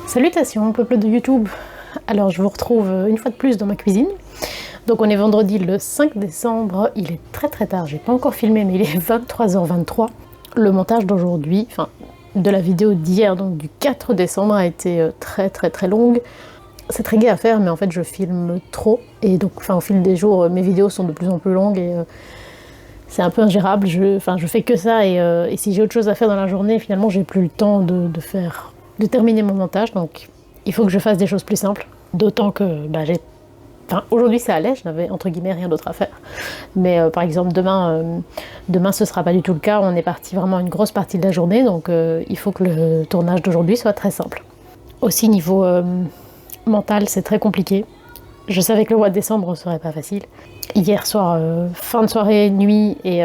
Salutations peuple de YouTube. Alors je vous retrouve une fois de plus dans ma cuisine. Donc on est vendredi le 5 décembre, il est très tard, j'ai pas encore filmé mais il est 23h23. Le montage d'aujourd'hui, enfin de la vidéo d'hier, donc du 4 décembre, a été très longue. C'est très gai à faire mais en fait je filme trop et donc au fil des jours mes vidéos sont de plus en plus longues et c'est un peu ingérable. Je fais que ça et si j'ai autre chose à faire dans la journée, finalement j'ai plus le temps de terminer mon montage, donc il faut que je fasse des choses plus simples. D'autant que aujourd'hui ça allait, je n'avais entre guillemets rien d'autre à faire. Mais par exemple demain ce sera pas du tout le cas, on est parti vraiment une grosse partie de la journée, donc il faut que le tournage d'aujourd'hui soit très simple. Aussi niveau mental c'est très compliqué. Je savais que le mois de décembre ne serait pas facile. Hier soir, fin de soirée, nuit et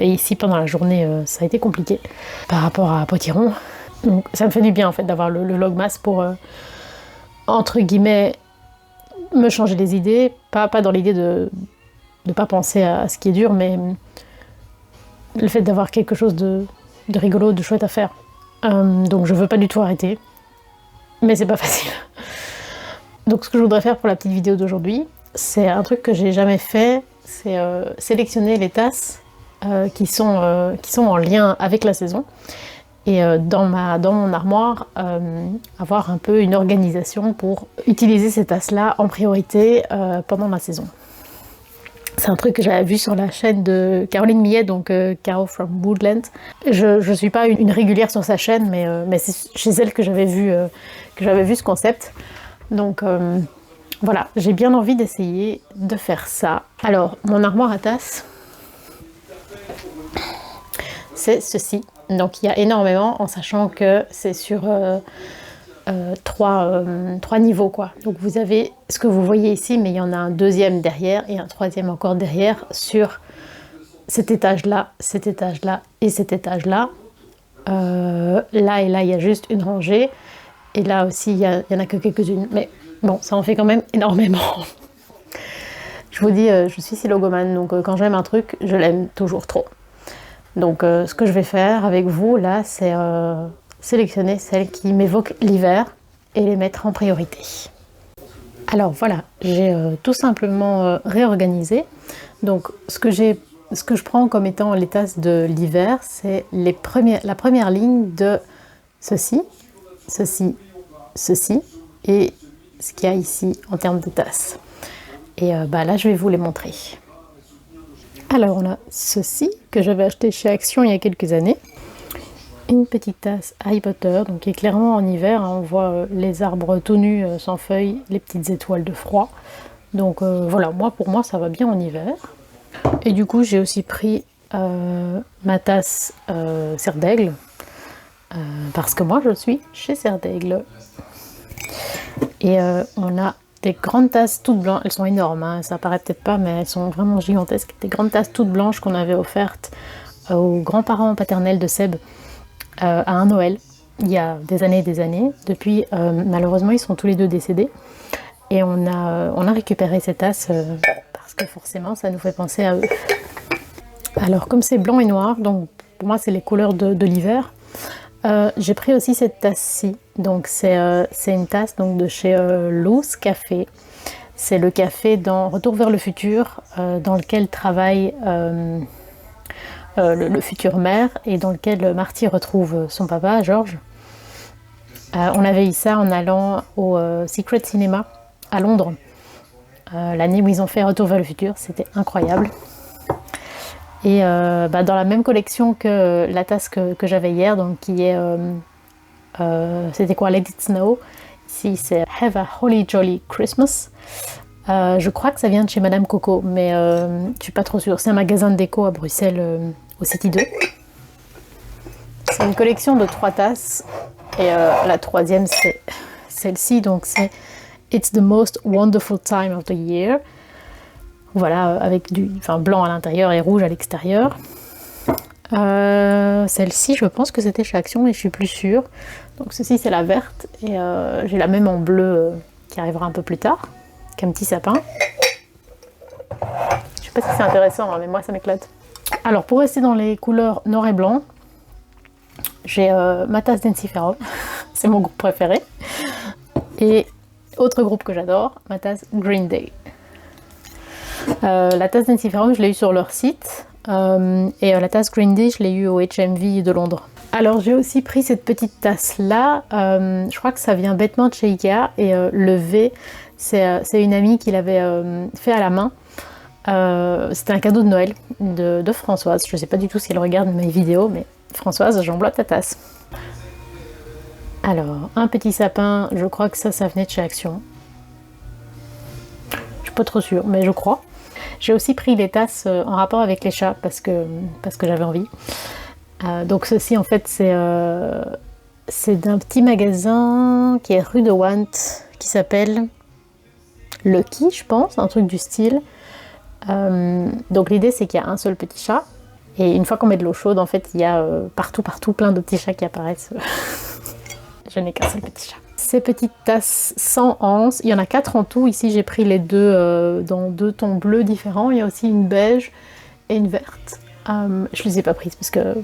ici pendant la journée ça a été compliqué par rapport à Potiron. Donc ça me fait du bien en fait d'avoir le Logmas pour entre guillemets me changer les idées, pas dans l'idée de pas penser à ce qui est dur, mais le fait d'avoir quelque chose de rigolo, de chouette à faire. Donc je veux pas du tout arrêter, mais c'est pas facile. Donc ce que je voudrais faire pour la petite vidéo d'aujourd'hui, c'est un truc que j'ai jamais fait, c'est sélectionner les tasses qui sont en lien avec la saison. Et dans mon armoire, avoir un peu une organisation pour utiliser ces tasses-là en priorité pendant la saison. C'est un truc que j'avais vu sur la chaîne de Caroline Millet, donc Caro from Woodland. Je suis pas une régulière sur sa chaîne, mais c'est chez elle que j'avais vu ce concept. Donc voilà, j'ai bien envie d'essayer de faire ça. Alors, mon armoire à tasses, c'est ceci. Donc il y a énormément, en sachant que c'est sur trois niveaux quoi. Donc vous avez ce que vous voyez ici, mais il y en a un deuxième derrière et un troisième encore derrière sur cet étage-là et cet étage-là. Là et là, il y a juste une rangée. Et là aussi, il y en a que quelques-unes. Mais bon, ça en fait quand même énormément. Je vous dis, je suis silogomane, donc quand j'aime un truc, je l'aime toujours trop. Donc ce que je vais faire avec vous là, c'est sélectionner celles qui m'évoquent l'hiver et les mettre en priorité. Alors voilà, j'ai tout simplement réorganisé. Donc ce que je prends comme étant les tasses de l'hiver, c'est la première ligne de ceci et ce qu'il y a ici en termes de tasses. Et là je vais vous les montrer. Alors on a ceci que j'avais acheté chez Action il y a quelques années. Une petite tasse Harry Potter, donc qui est clairement en hiver, hein, on voit les arbres tout nus sans feuilles, les petites étoiles de froid. Donc voilà, pour moi ça va bien en hiver. Et du coup j'ai aussi pris ma tasse Serre d'Aigle, parce que moi je suis chez Serre d'Aigle. Et on a des grandes tasses toutes blanches, elles sont énormes, hein, ça paraît peut-être pas, mais elles sont vraiment gigantesques. Des grandes tasses toutes blanches qu'on avait offertes aux grands-parents paternels de Seb à un Noël, il y a des années et des années. Depuis, malheureusement, ils sont tous les deux décédés. Et on a récupéré ces tasses parce que forcément, ça nous fait penser à eux. Alors, comme c'est blanc et noir, donc pour moi, c'est les couleurs de l'hiver. J'ai pris aussi cette tasse-ci, donc c'est une tasse donc, de chez Loose Café. C'est le café dans Retour vers le futur, dans lequel travaille le futur maire et dans lequel Marty retrouve son papa, George. On avait eu ça en allant au Secret Cinema à Londres, l'année où ils ont fait Retour vers le futur, c'était incroyable. Et dans la même collection que la tasse que j'avais hier, donc qui est, c'était quoi, Let It Snow. Ici c'est Have a Holly Jolly Christmas. Je crois que ça vient de chez Madame Coco, mais je suis pas trop sûre. C'est un magasin de déco à Bruxelles, au City 2. C'est une collection de 3 tasses. Et la troisième c'est celle-ci, donc c'est It's the most wonderful time of the year. Voilà, avec du blanc à l'intérieur et rouge à l'extérieur. Celle-ci, je pense que c'était chez Action, mais je suis plus sûre. Donc ceci, c'est la verte. Et j'ai la même en bleu qui arrivera un peu plus tard, qu'un petit sapin. Je sais pas si c'est intéressant, hein, mais moi, ça m'éclate. Alors, pour rester dans les couleurs noir et blanc, j'ai ma tasse d'Ensiferum. C'est mon groupe préféré. Et autre groupe que j'adore, ma tasse Green Day. La tasse Nancy Farum, je l'ai eue sur leur site. Et la tasse Green Day, je l'ai eue au HMV de Londres. Alors j'ai aussi pris cette petite tasse là, je crois que ça vient bêtement de chez Ikea, et le V, c'est une amie qui l'avait fait à la main. C'était un cadeau de Noël de Françoise. Je sais pas du tout si elle regarde mes vidéos, mais Françoise, j'emploie ta tasse. Alors, un petit sapin, je crois que ça venait de chez Action. Je suis pas trop sûre, mais je crois. J'ai aussi pris les tasses en rapport avec les chats parce que j'avais envie. Donc ceci en fait c'est d'un petit magasin qui est rue de Want, qui s'appelle Lucky, je pense, un truc du style. Donc l'idée c'est qu'il y a un seul petit chat, et une fois qu'on met de l'eau chaude, en fait il y a partout plein de petits chats qui apparaissent. Je n'ai qu'un seul petit chat. Ces petites tasses sans anse, il y en a 4 en tout. Ici j'ai pris les deux dans 2 tons bleus différents. Il y a aussi une beige et une verte. Je les ai pas prises parce que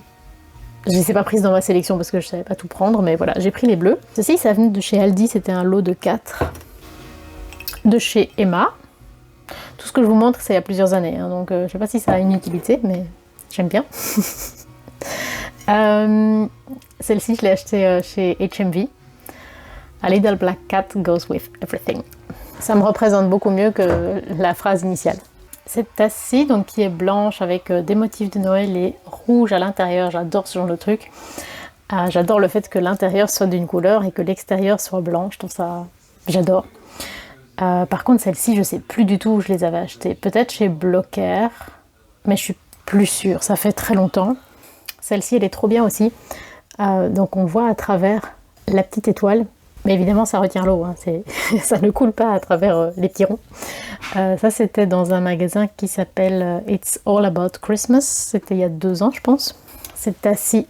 je les ai pas prises dans ma sélection parce que je savais pas tout prendre, mais voilà, j'ai pris les bleus. Ceci, ça venait de chez Aldi, c'était un lot de 4 de chez Emma. Tout ce que je vous montre, c'est il y a plusieurs années, hein, donc je sais pas si ça a une utilité, mais j'aime bien. Celle-ci, je l'ai achetée chez HMV. A little black cat goes with everything. Ça me représente beaucoup mieux que la phrase initiale. Cette tasse-ci, donc qui est blanche avec des motifs de Noël et rouge à l'intérieur, j'adore ce genre de truc. J'adore le fait que l'intérieur soit d'une couleur et que l'extérieur soit blanc, je trouve ça... j'adore. Par contre, celle-ci, je sais plus du tout où je les avais achetées. Peut-être chez Blocker, mais je suis plus sûre, ça fait très longtemps. Celle-ci, elle est trop bien aussi. Donc on voit à travers la petite étoile. Mais évidemment, ça retient l'eau, hein. Ça ne coule pas à travers les petits ronds. Ça, c'était dans un magasin qui s'appelle It's All About Christmas. C'était il y a 2 ans, je pense. Cette tasse-ci,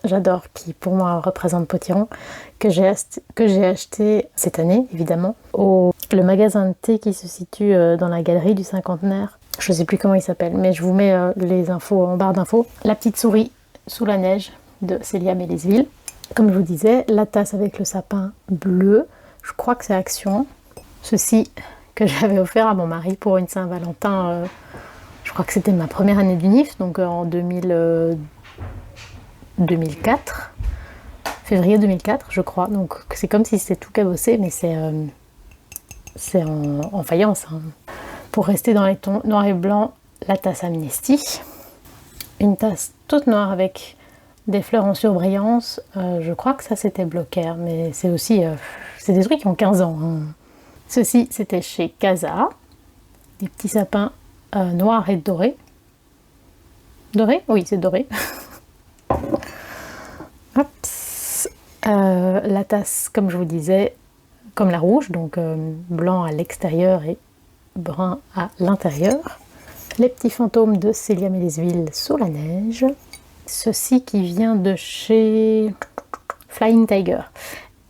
j'adore, qui pour moi représente Potiron, que j'ai acheté cette année, évidemment, le magasin de thé qui se situe dans la galerie du Cinquantenaire. Je ne sais plus comment il s'appelle, mais je vous mets les infos en barre d'infos. La petite souris sous la neige de Célia Mélesville. Comme je vous disais, la tasse avec le sapin bleu, je crois que c'est Action. Ceci que j'avais offert à mon mari pour une Saint-Valentin, je crois que c'était ma première année d'UNIF, donc en 2004, février 2004 je crois. Donc c'est comme si c'était tout cabossé, mais c'est en faïence. Hein. Pour rester dans les tons noir et blanc, la tasse Amnesty. Une tasse toute noire avec des fleurs en surbrillance, je crois que ça c'était Blocker, mais c'est aussi, c'est des trucs qui ont 15 ans. Hein. Ceci c'était chez Casa, des petits sapins noirs et dorés. Doré? Oui, c'est doré. La tasse, comme je vous disais, comme la rouge, donc blanc à l'extérieur et brun à l'intérieur. Les petits fantômes de Célia Mélesville sous la neige. Ceci qui vient de chez Flying Tiger.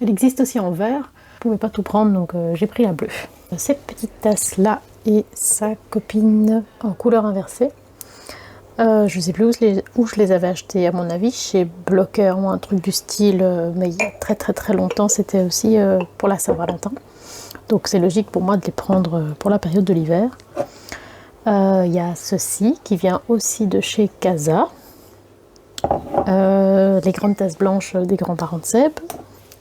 Elle existe aussi en vert. Je pouvais pas tout prendre, donc j'ai pris la bleue. Cette petite tasse là et sa copine en couleur inversée. Je sais plus où je les avais achetées, à mon avis chez Blocker ou un truc du style, mais il y a très longtemps. C'était aussi pour la Saint-Valentin. Donc c'est logique pour moi de les prendre pour la période de l'hiver. Il y a ceci qui vient aussi de chez Casa. Les grandes tasses blanches des grands-parents de Seb.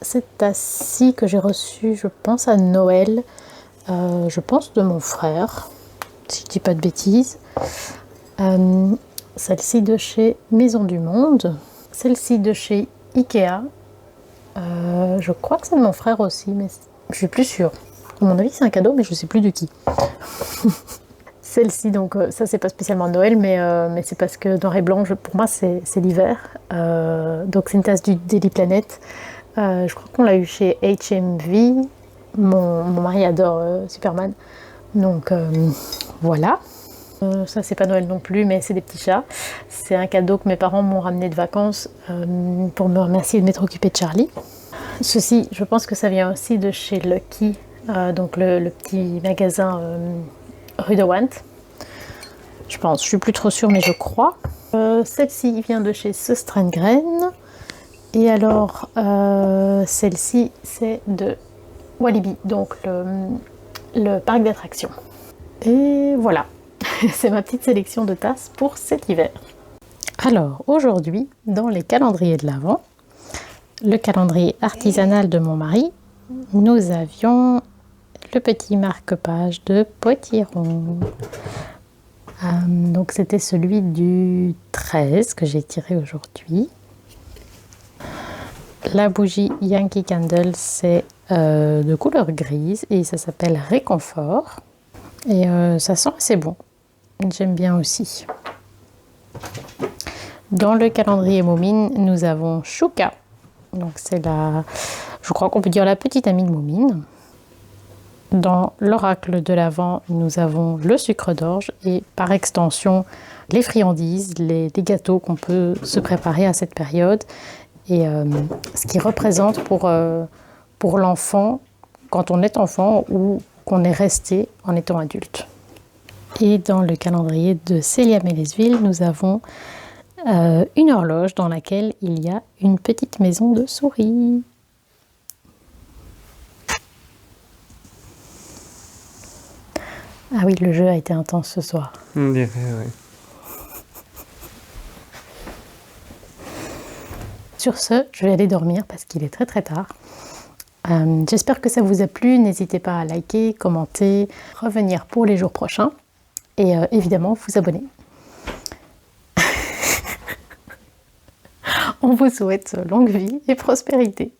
Cette tasse-ci que j'ai reçue, je pense à Noël, je pense de mon frère, si je dis pas de bêtises. Celle-ci de chez Maison du Monde. Celle-ci de chez Ikea. Je crois que c'est de mon frère aussi, mais je suis plus sûre. À mon avis, c'est un cadeau, mais je sais plus de qui. Celle-ci, donc ça c'est pas spécialement Noël, mais c'est parce que noir et blanc, pour moi c'est l'hiver. Donc c'est une tasse du Daily Planet. Je crois qu'on l'a eu chez HMV. Mon mari adore Superman. Donc voilà. Ça c'est pas Noël non plus, mais c'est des petits chats. C'est un cadeau que mes parents m'ont ramené de vacances pour me remercier de m'être occupée de Charlie. Ceci, je pense que ça vient aussi de chez Lucky, donc le petit magasin rue de Want. Je pense, je suis plus trop sûre, mais je crois. Celle-ci vient de chez Söstrengren. Et alors, celle-ci, c'est de Walibi, donc le parc d'attractions. Et voilà, c'est ma petite sélection de tasses pour cet hiver. Alors, aujourd'hui, dans les calendriers de l'Avent, le calendrier artisanal de mon mari, nous avions le petit marque-page de Potiron. Donc c'était celui du 13 que j'ai tiré aujourd'hui. La bougie Yankee Candle, c'est de couleur grise et ça s'appelle Réconfort. Et ça sent assez bon. J'aime bien aussi. Dans le calendrier Moumine, nous avons Chouka. Donc c'est je crois qu'on peut dire la petite amie de Moumine. Dans l'oracle de l'Avent, nous avons le sucre d'orge et par extension les friandises, les gâteaux qu'on peut se préparer à cette période et ce qui représente pour l'enfant quand on est enfant ou qu'on est resté en étant adulte. Et dans le calendrier de Célia Mélesville, nous avons une horloge dans laquelle il y a une petite maison de souris. Ah oui, le jeu a été intense ce soir. On dirait, oui. Sur ce, je vais aller dormir parce qu'il est très très tard. J'espère que ça vous a plu. N'hésitez pas à liker, commenter, revenir pour les jours prochains et évidemment vous abonner. On vous souhaite longue vie et prospérité.